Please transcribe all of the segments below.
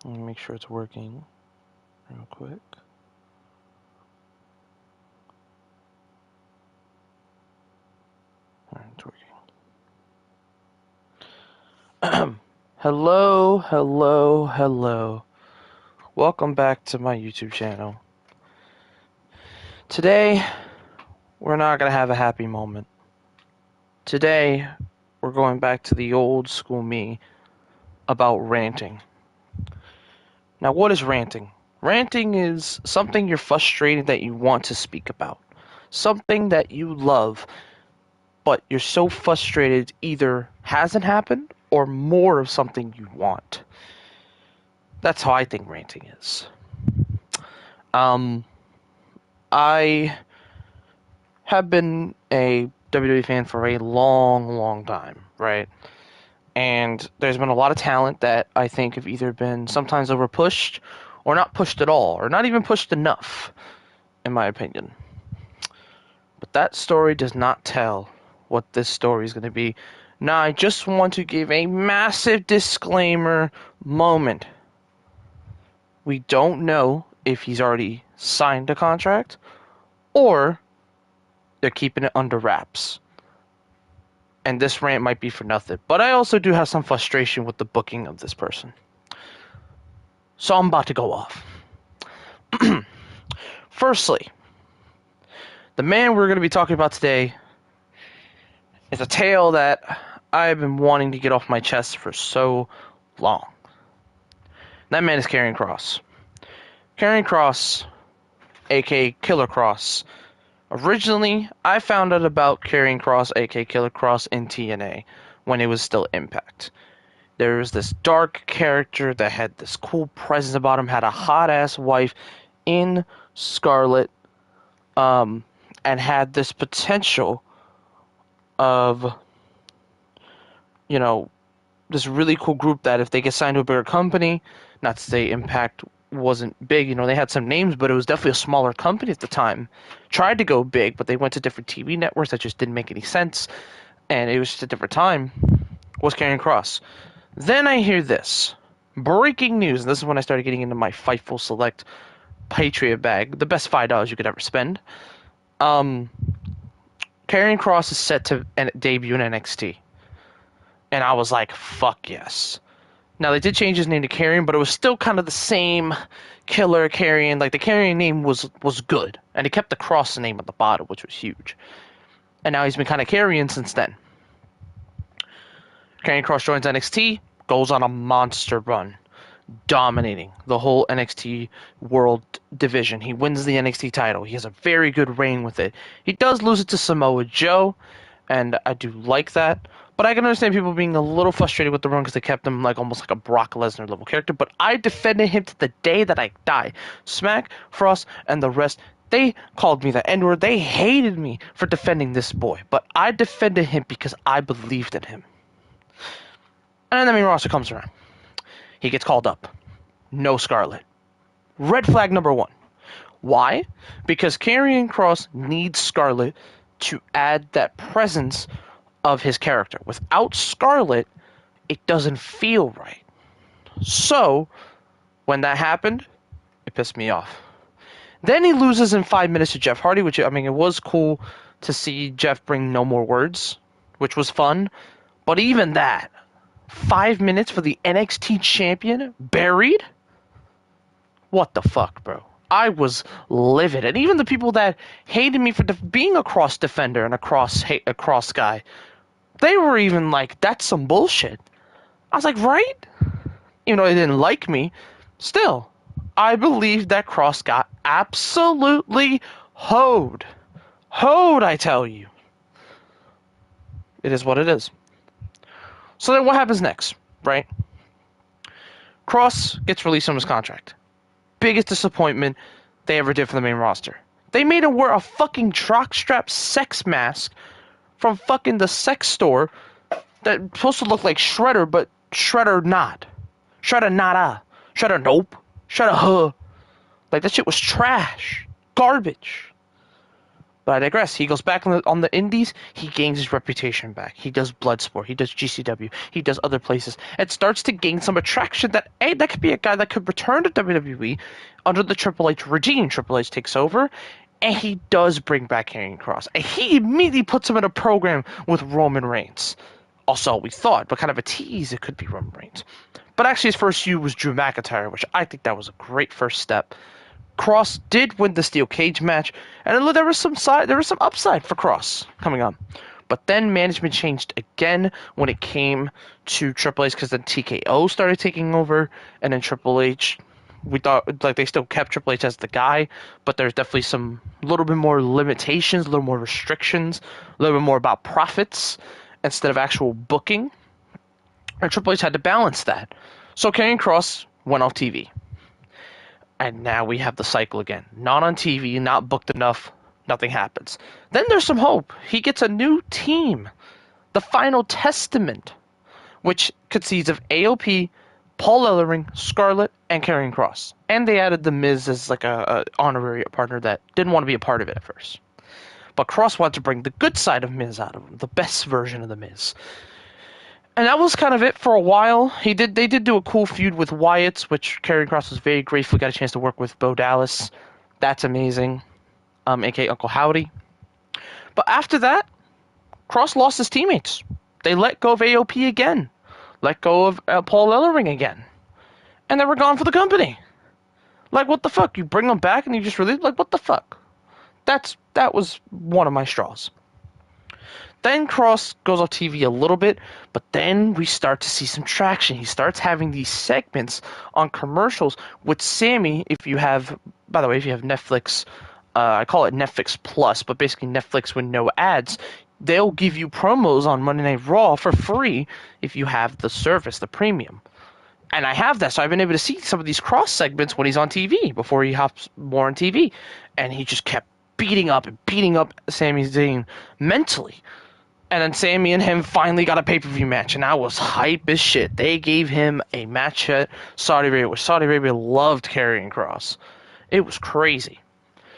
Let me make sure it's working real quick. Alright, it's working. Hello. Welcome back to my YouTube channel. Today, we're not going to have a happy moment. Today, we're going back to the old school me about ranting. Now, what is ranting? Ranting is something you're frustrated that you want to speak about. Something that you love, but you're so frustrated either hasn't happened or more of something you want. That's how I think ranting is. I have been a WWE fan for a long time, right? And there's been a lot of talent that I think have either been sometimes overpushed or not pushed at all, or not even pushed enough, in my opinion. But that story does not tell what this story is going to be. Now, I just want to give a massive disclaimer moment. We don't know if he's already signed a contract or they're keeping it under wraps. And this rant might be for nothing. But I also do have some frustration with the booking of this person. So I'm about to go off. Firstly, the man we're going to be talking about today is a tale that I've been wanting to get off my chest for so long. That man is Karrion Kross. Karrion Kross, aka Killer Kross. Originally, I found out about Karrion Kross, aka Killer Kross, in TNA when it was still Impact. There was this dark character that had this cool presence about him, had a hot-ass wife in Scarlet, and had this potential of, this really cool group that if they get signed to a bigger company, not to say Impact wasn't big, they had some names, but it was definitely a smaller company at the time. Tried to go big, but they went to different TV networks that just didn't make any sense, and it was just a different time, was Karrion Kross. Then I hear this. Breaking news, and this is when I started getting into my Fightful Select Patriot bag, the best $5 you could ever spend. Karrion Kross is set to debut in NXT. And I was like, fuck yes. Now, they did change his name to Karrion, but it was still kind of the same Killer Karrion. Like, the Karrion name was good. And he kept the Kross name at the bottom, which was huge. And now he's been kind of Karrion since then. Karrion Kross joins NXT, goes on a monster run, dominating the whole NXT World Division. He wins the NXT title. He has a very good reign with it. He does lose it to Samoa Joe, and I do like that. But I can understand people being a little frustrated with the run because they kept him like almost like a Brock Lesnar level character. But I defended him to the day that I die. Smack, Frost, and the rest, they called me the N-word. They hated me for defending this boy. But I defended him because I believed in him. And then the main roster comes around. He gets called up. No Scarlet. Red flag number one. Why? Because Karrion Kross needs Scarlet to add that presence of his character. Without Scarlet, it doesn't feel right. So, when that happened, it pissed me off. Then he loses in 5 minutes to Jeff Hardy, which, it was cool to see Jeff bring no more words, which was fun. But even that, 5 minutes for the NXT champion buried? What the fuck, bro? I was livid. And even the people that hated me for being a Kross defender and a Kross guy, they were even like, that's some bullshit. I was like, right? Even though they didn't like me, still, I believe that Kross got absolutely hoed. Hoed, I tell you. It is what it is. So then what happens next, right? Kross gets released from his contract. Biggest disappointment they ever did for the main roster. They made him wear a fucking jockstrap sex mask from fucking the sex store that's supposed to look like Shredder, but Shredder not. Shredder nada. Shredder nope. Shredder huh. Like, that shit was trash. Garbage. But I digress. He goes back on the indies. He gains his reputation back. He does Bloodsport. He does GCW. He does other places. It starts to gain some attraction that, hey, that could be a guy that could return to WWE under the Triple H regime. Triple H takes over, and he does bring back Karrion Kross. And he immediately puts him in a program with Roman Reigns. Also, we thought, but kind of a tease, it could be Roman Reigns. But actually, his first feud was Drew McIntyre, which I think that was a great first step. Kross did win the steel cage match, and there was some upside for Kross coming on. But then management changed again when it came to Triple H, because then TKO started taking over, and then Triple H, we thought like they still kept Triple H as the guy, but there's definitely some little bit more limitations, a little more restrictions, a little bit more about profits instead of actual booking. And Triple H had to balance that. So Karrion Kross went off TV. And now we have the cycle again. Not on TV, not booked enough, nothing happens. Then there's some hope. He gets a new team. The Final Testament, which consists of AOP, Paul Ellering, Scarlett, and Karrion Kross. And they added The Miz as like a honorary partner that didn't want to be a part of it at first. But Kross wanted to bring the good side of Miz out of him, the best version of The Miz. And that was kind of it for a while. They did do a cool feud with Wyatt, which Karrion Kross was very grateful. Got a chance to work with Bo Dallas. That's amazing. A.k.a. Uncle Howdy. But after that, Kross lost his teammates. They let go of AOP again. Let go of Paul Ellering again. And they were gone for the company. Like, what the fuck? You bring them back and you just release? Like, what the fuck? That was one of my straws. Then Kross goes off TV a little bit, but then we start to see some traction. He starts having these segments on commercials with Sammy. If you have Netflix, I call it Netflix Plus, but basically Netflix with no ads, they'll give you promos on Monday Night Raw for free if you have the service, the premium. And I have that, so I've been able to see some of these Kross segments when he's on TV, before he hops more on TV. And he just kept beating up Sami Zayn mentally. And then Sammy and him finally got a pay-per-view match, and I was hype as shit. They gave him a match at Saudi Arabia, where Saudi Arabia loved Karrion Kross. It was crazy.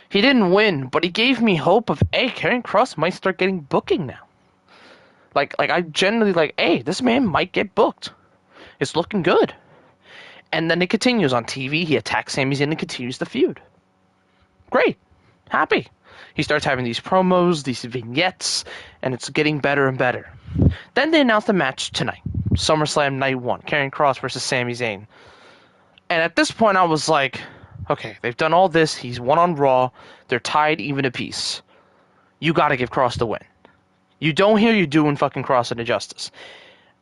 He didn't win, but he gave me hope of, hey, Karrion Kross might start getting booking now. Like I generally hey, this man might get booked. It's looking good. And then it continues on TV. He attacks Sami Zayn and continues the feud. Great. Happy. He starts having these promos, these vignettes, and it's getting better and better. Then they announced the match tonight. SummerSlam Night 1. Karrion Kross versus Sami Zayn. And at this point, I was like, okay, they've done all this. He's won on Raw. They're tied even apiece. You got to give Kross the win. You don't hear you doing fucking Kross an injustice.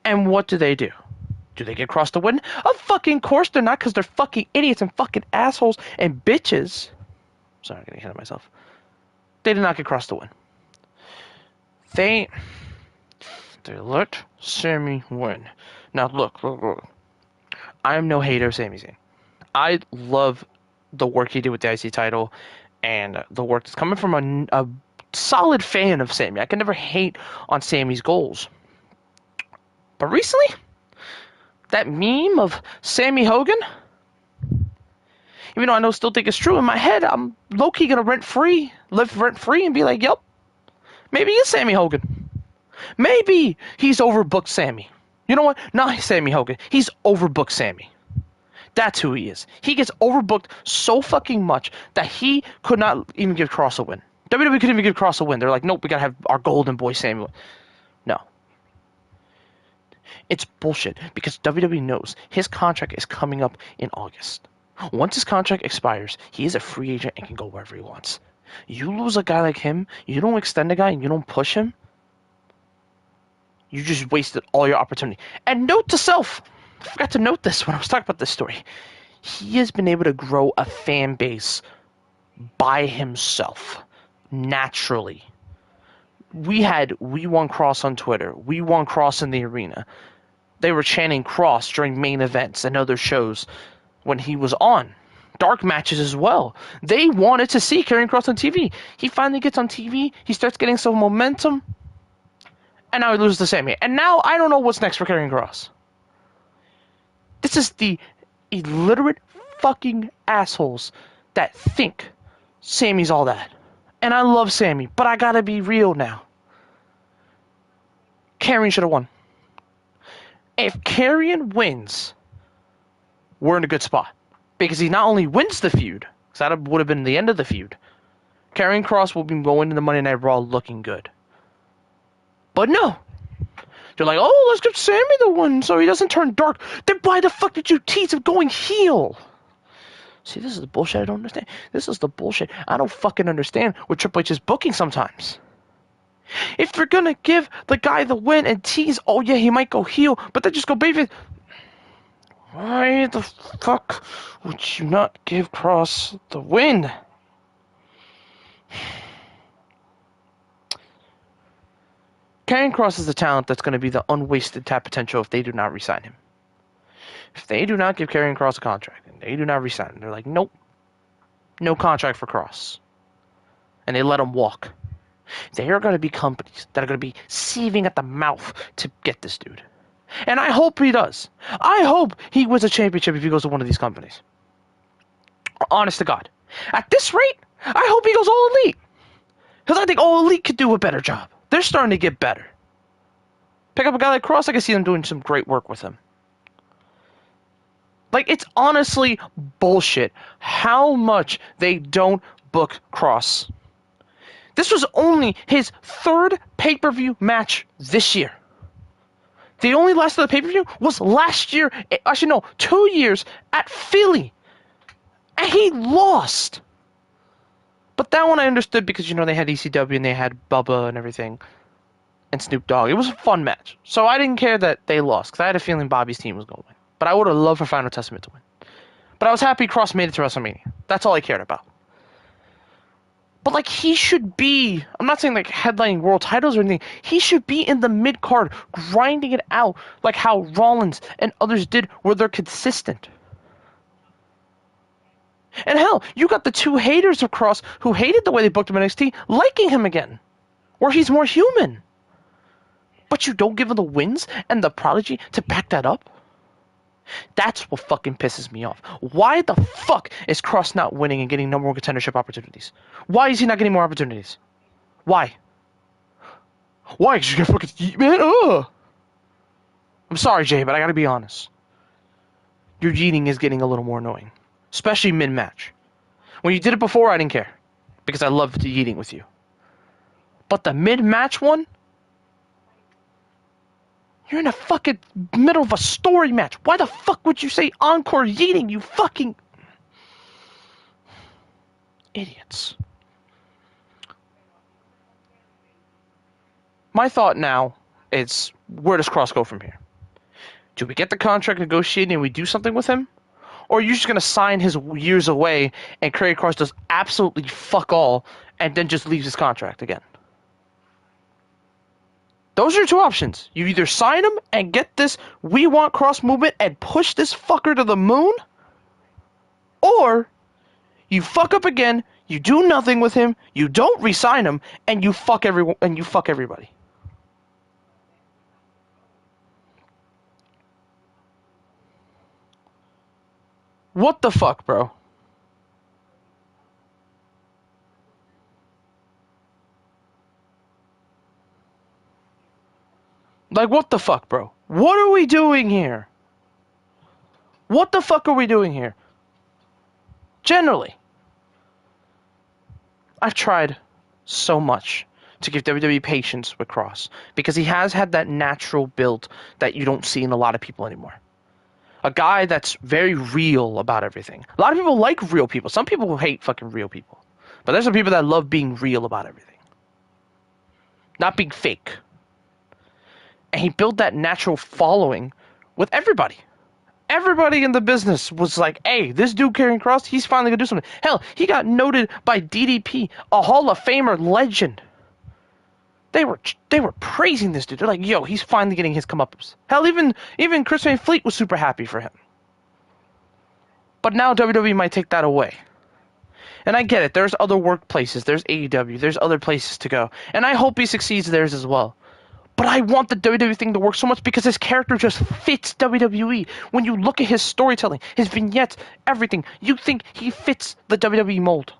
And what do? Do they give Kross the win? Of fucking course they're not, because they're fucking idiots and fucking assholes and bitches. Sorry, I'm getting ahead of myself. They did not get Kross the win. They let Sami win. Now look. I am no hater of Sami Zayn. I love the work he did with the IC title, and the work that's coming from a solid fan of Sami. I can never hate on Sami's goals. But recently, that meme of Sammy Hogan, even though I still think it's true, in my head, I'm low-key going to live rent-free and be like, yep, maybe it's Sammy Hogan. Maybe he's overbooked Sammy. You know what? Not Sammy Hogan. He's overbooked Sammy. That's who he is. He gets overbooked so fucking much that he could not even give Kross a win. WWE couldn't even give Kross a win. They're like, nope, we got to have our golden boy Sammy win. No. It's bullshit, because WWE knows his contract is coming up in August. Once his contract expires, he is a free agent and can go wherever he wants. You lose a guy like him, you don't extend a guy and you don't push him, you just wasted all your opportunity. And note to self, I forgot to note this when I was talking about this story, he has been able to grow a fan base by himself, naturally. We want Kross on Twitter. We want Kross in the arena. They were chanting Kross during main events and other shows when he was on. Dark matches as well. They wanted to see Karrion Kross on TV. He finally gets on TV. He starts getting some momentum. And now he loses to Sami. And now I don't know what's next for Karrion Kross. This is the illiterate fucking assholes that think Sami's all that. And I love Sammy, but I gotta be real now. Karrion should have won. If Karrion wins, we're in a good spot. Because he not only wins the feud, because that would have been the end of the feud, Karrion Kross will be going into Monday Night Raw looking good. But no. They're like, oh, let's give Sammy the win so he doesn't turn dark. Then why the fuck did you tease him going heel? See, this is the bullshit I don't understand. This is the bullshit I don't fucking understand with Triple H's booking sometimes. If you're gonna give the guy the win and tease, oh yeah, he might go heel, but then just go baby. Why the fuck would you not give Kross the win? Karrion Kross is the talent that's going to be the unwasted tap potential if they do not resign him. If they do not give Karrion Kross a contract and they do not resign him, they're like, nope, no contract for Kross. And they let him walk. There are going to be companies that are going to be seething at the mouth to get this dude. And I hope he does. I hope he wins a championship if he goes to one of these companies. Honest to God. At this rate, I hope he goes All Elite. Because I think All Elite could do a better job. They're starting to get better. Pick up a guy like Kross, I can see them doing some great work with him. Like, it's honestly bullshit how much they don't book Kross. This was only his third pay-per-view match this year. The only last of the pay-per-view was last year, actually no, 2 years at Philly. And he lost. But that one I understood because, you know, they had ECW and they had Bubba and everything. And Snoop Dogg. It was a fun match. So I didn't care that they lost because I had a feeling Bobby's team was going to win. But I would have loved for Final Testament to win. But I was happy Kross made it to WrestleMania. That's all I cared about. But, like, he should be, I'm not saying, like, headlining world titles or anything. He should be in the mid-card, grinding it out like how Rollins and others did where they're consistent. And hell, you got the two haters of Kross who hated the way they booked him in NXT, liking him again. Where he's more human. But you don't give him the wins and the prodigy to back that up? That's what fucking pisses me off. Why the fuck is Kross not winning and getting number one contendership opportunities? Why is he not getting more opportunities? Why? Why? Because you're gonna fucking... Man, ugh! I'm sorry, Jay, but I gotta be honest. Your yeeting is getting a little more annoying. Especially mid-match. When you did it before, I didn't care. Because I loved yeeting with you. But the mid-match one? You're in a fucking middle of a story match. Why the fuck would you say encore yeeting, you fucking... idiots. My thought now is, where does Kross go from here? Do we get the contract negotiated and we do something with him? Or are you just going to sign his years away and Karrion Kross does absolutely fuck all and then just leaves his contract again? Those are your two options. You either sign him and get this we want Kross movement and push this fucker to the moon, or you fuck up again, you do nothing with him, you don't re-sign him, and you fuck everyone and you fuck everybody. What the fuck, bro? Like, what the fuck, bro? What are we doing here? What the fuck are we doing here? Generally, I've tried so much to give WWE patience with Kross because he has had that natural build that you don't see in a lot of people anymore. A guy that's very real about everything. A lot of people like real people. Some people hate fucking real people. But there's some people that love being real about everything. Not being fake. And he built that natural following with everybody. Everybody in the business was like, hey, this dude Karrion Kross, he's finally going to do something. Hell, he got noted by DDP, a Hall of Famer legend. They were praising this dude. They're like, yo, he's finally getting his comeuppance. Hell, even Chris Van Fleet was super happy for him. But now WWE might take that away. And I get it. There's other workplaces. There's AEW. There's other places to go. And I hope he succeeds theirs as well. But I want the WWE thing to work so much because his character just fits WWE. When you look at his storytelling, his vignettes, everything, you think he fits the WWE mold.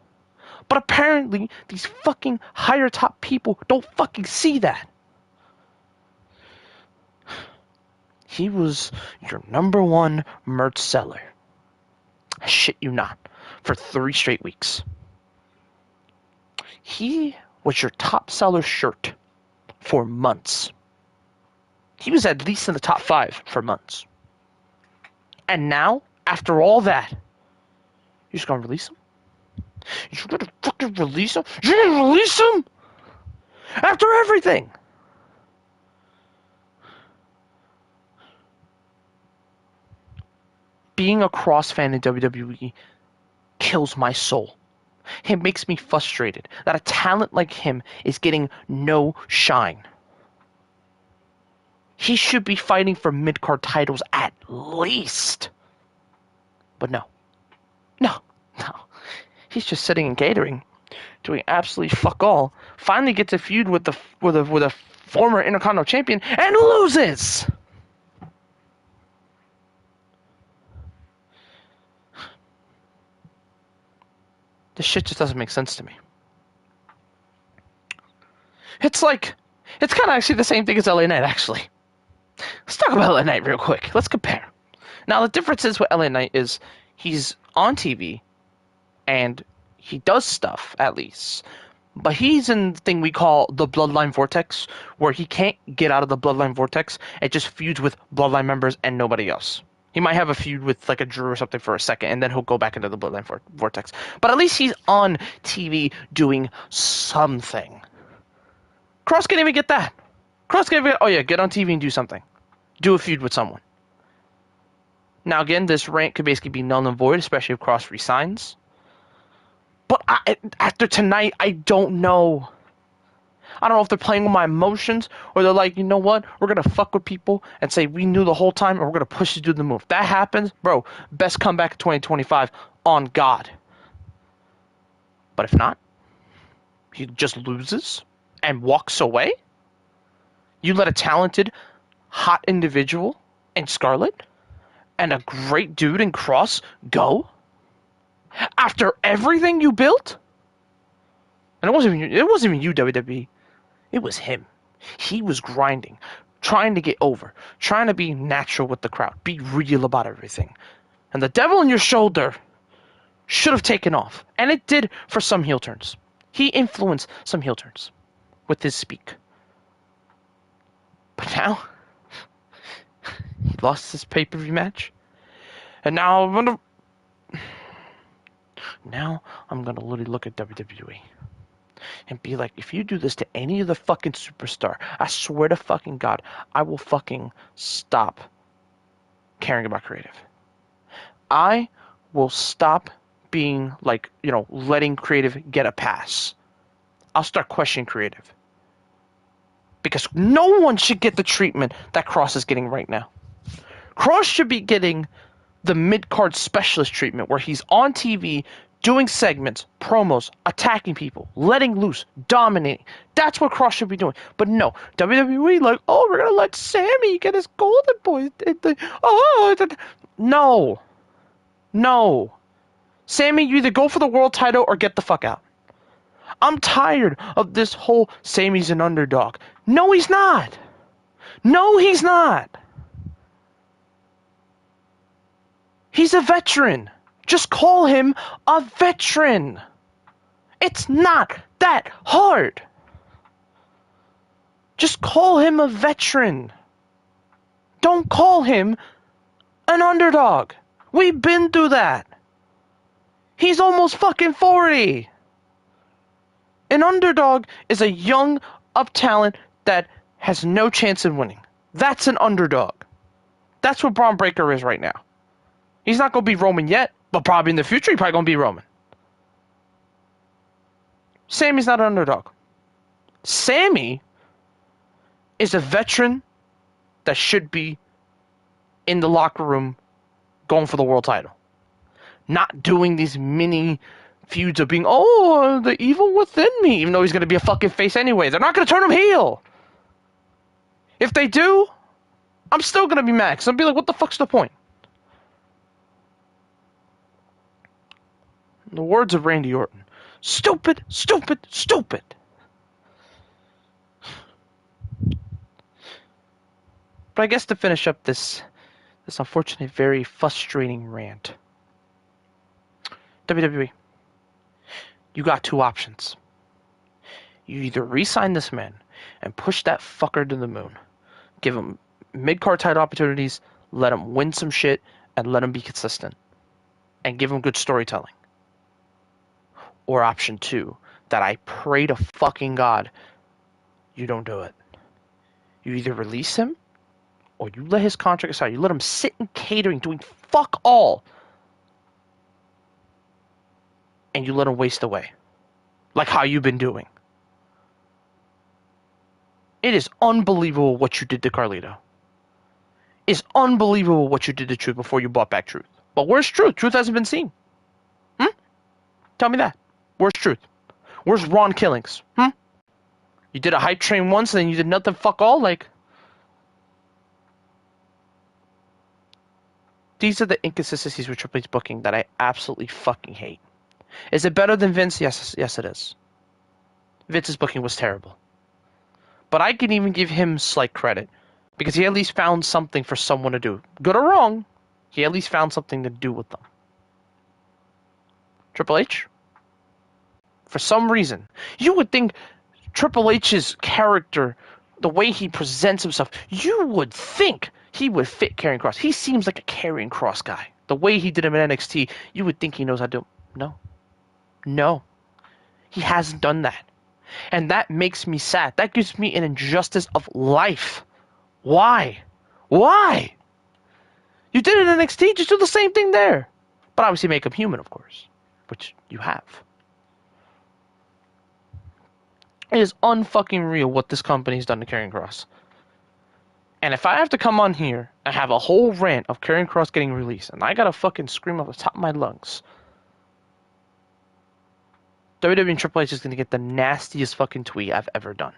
But apparently, these fucking higher top people don't fucking see that. He was your number one merch seller. I shit you not. For 3 straight weeks. He was your top seller shirt for months. He was at least in the top 5 for months. And now, after all that, you're just gonna release him? You're gonna fucking release him? You're gonna release him? After everything! Being a Kross fan in WWE kills my soul. It makes me frustrated that a talent like him is getting no shine. He should be fighting for mid-card titles at least. But no. No. He's just sitting and catering, doing absolutely fuck all. Finally gets a feud with a former Intercontinental Champion and loses. This shit just doesn't make sense to me. It's kind of actually the same thing as LA Knight, actually. Let's talk about LA Knight real quick. Let's compare. Now, the difference is with LA Knight is he's on TV and he does stuff, at least. But he's in the thing we call the Bloodline Vortex, where he can't get out of the Bloodline Vortex. It just feuds with Bloodline members and nobody else. He might have a feud with like a Drew or something for a second, and then he'll go back into the Bloodline Vortex. But at least he's on TV doing something. Kross can't even get that. Kross can't even get on TV and do something. Do a feud with someone. Now again, this rant could basically be null and void, especially if Kross resigns. But after tonight, I don't know. I don't know if they're playing with my emotions or they're like, you know what? We're going to fuck with people and say we knew the whole time and we're going to push you to do the move. If that happens, bro, best comeback in 2025 on God. But if not, he just loses and walks away. You let a talented, hot individual in Scarlett and a great dude in Kross go? After everything you built? And it wasn't even you, WWE. It was him. He was grinding, trying to get over, trying to be natural with the crowd, be real about everything. And the devil on your shoulder should have taken off. And it did for some heel turns. He influenced some heel turns with his speak. But now, he lost his pay-per-view match. And now I'm gonna literally look at WWE and be like, if you do this to any other fucking superstar, I swear to fucking God, I will fucking stop caring about creative. I will stop being like, letting creative get a pass. I'll start questioning creative. Because no one should get the treatment that Kross is getting right now. Kross should be getting the mid-card specialist treatment where he's on TV doing segments, promos, attacking people, letting loose, dominating. That's what Kross should be doing. But no, WWE we're going to let Sammy get his golden boy. No. Sammy, you either go for the world title or get the fuck out. I'm tired of this whole Sammy's an underdog. No, he's not. He's a veteran. Just call him a veteran. It's not that hard. Just call him a veteran. Don't call him an underdog. We've been through that. He's almost fucking 40. An underdog is a young up talent that has no chance in winning. That's an underdog. That's what Braun Breaker is right now. He's not going to be Roman yet, but probably in the future, he's probably going to be Roman. Sammy's not an underdog. Sammy is a veteran that should be in the locker room going for the world title. Not doing these mini feuds of being, the evil within me, even though he's going to be a fucking face anyway. They're not going to turn him heel. If they do, I'm still going to be mad, because I'll be like, what the fuck's the point? The words of Randy Orton. Stupid, stupid, stupid. But I guess to finish up this unfortunate, very frustrating rant. WWE, you got two options. You either re-sign this man and push that fucker to the moon. Give him mid-card title opportunities, let him win some shit, and let him be consistent. And give him good storytelling. Or option two, that I pray to fucking God you don't do it. You either release him, or you let his contract aside. You let him sit in catering doing fuck all. And you let him waste away. Like how you've been doing. It is unbelievable what you did to Carlito. It's unbelievable what you did to Truth before you bought back Truth. But where's Truth? Truth hasn't been seen. Tell me that. Where's Truth? Where's Ron Killings? You did a hype train once and then you did nothing fuck all? Like... These are the inconsistencies with Triple H's booking that I absolutely fucking hate. Is it better than Vince? Yes, it is. Vince's booking was terrible. But I can even give him slight credit. Because he at least found something for someone to do. Good or wrong, he at least found something to do with them. Triple H? For some reason. You would think Triple H's character, the way he presents himself, you would think he would fit Karrion Kross. He seems like a Karrion Kross guy. The way he did him in NXT, you would think he knows how to do it. No. He hasn't done that. And that makes me sad. That gives me an injustice of life. Why? You did it in NXT, just do the same thing there. But obviously make him human, of course. Which you have. It is unfucking real what this company's done to Karrion Kross. And if I have to come on here and have a whole rant of Karrion Kross getting released, and I gotta fucking scream off the top of my lungs, WWE and Triple H is gonna get the nastiest fucking tweet I've ever done.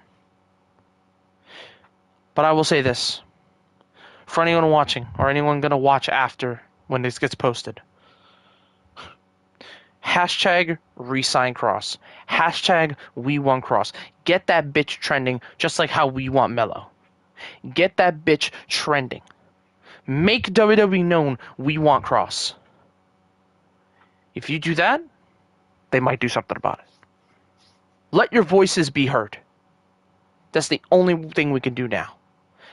But I will say this. For anyone watching, or anyone gonna watch after when this gets posted. Hashtag resign Kross. Hashtag we want Kross. Get that bitch trending just like how we want Mello. Get that bitch trending. Make WWE known we want Kross. If you do that, they might do something about it. Let your voices be heard. That's the only thing we can do now.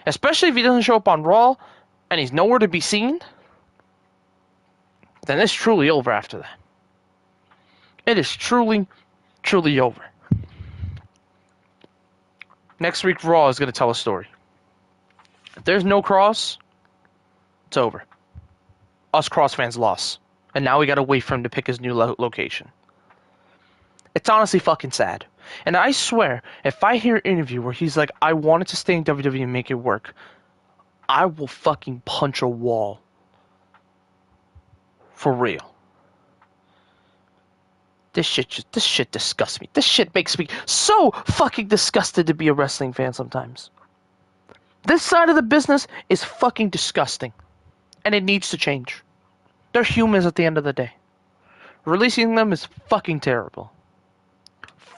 Especially if he doesn't show up on Raw and he's nowhere to be seen, then it's truly over after that. It is truly, truly over. Next week, Raw is going to tell a story. If there's no Kross, it's over. Us Kross fans lost. And now we got to wait for him to pick his new location. It's honestly fucking sad. And I swear, if I hear an interview where he's like, I wanted to stay in WWE and make it work, I will fucking punch a wall. For real. This shit disgusts me. This shit makes me so fucking disgusted to be a wrestling fan sometimes. This side of the business is fucking disgusting. And it needs to change. They're humans at the end of the day. Releasing them is fucking terrible.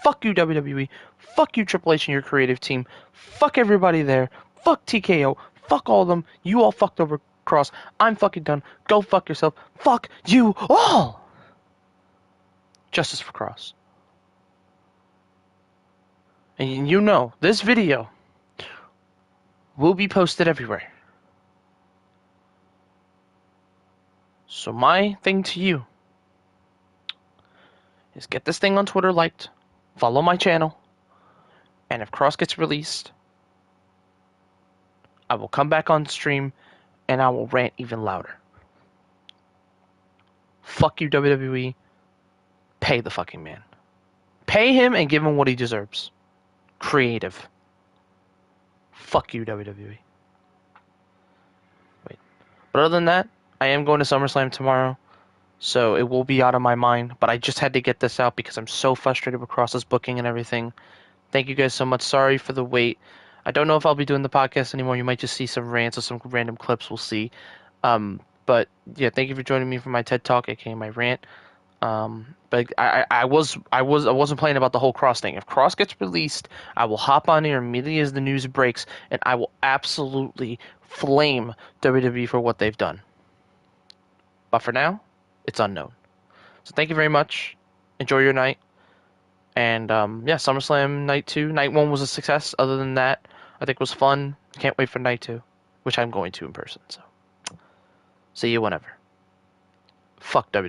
Fuck you, WWE. Fuck you, Triple H and your creative team. Fuck everybody there. Fuck TKO. Fuck all of them. You all fucked over Kross. I'm fucking done. Go fuck yourself. Fuck you all. Justice for Kross. And you know, this video will be posted everywhere. So my thing to you is get this thing on Twitter liked, follow my channel, and if Kross gets released, I will come back on stream and I will rant even louder. Fuck you, WWE. Pay the fucking man. Pay him and give him what he deserves. Creative. Fuck you, WWE. Wait. But other than that, I am going to SummerSlam tomorrow, so it will be out of my mind. But I just had to get this out because I'm so frustrated with Kross's booking and everything. Thank you guys so much. Sorry for the wait. I don't know if I'll be doing the podcast anymore. You might just see some rants or some random clips. We'll see. But yeah, thank you for joining me for my TED Talk, aka my rant. But I wasn't playing about the whole Cross thing. If Cross gets released, I will hop on here immediately as the news breaks, and I will absolutely flame WWE for what they've done. But for now, it's unknown. So thank you very much. Enjoy your night. And yeah, SummerSlam night 2. Night 1 was a success. Other than that, I think it was fun. Can't wait for night 2, which I'm going to in person. So see you whenever. Fuck WWE.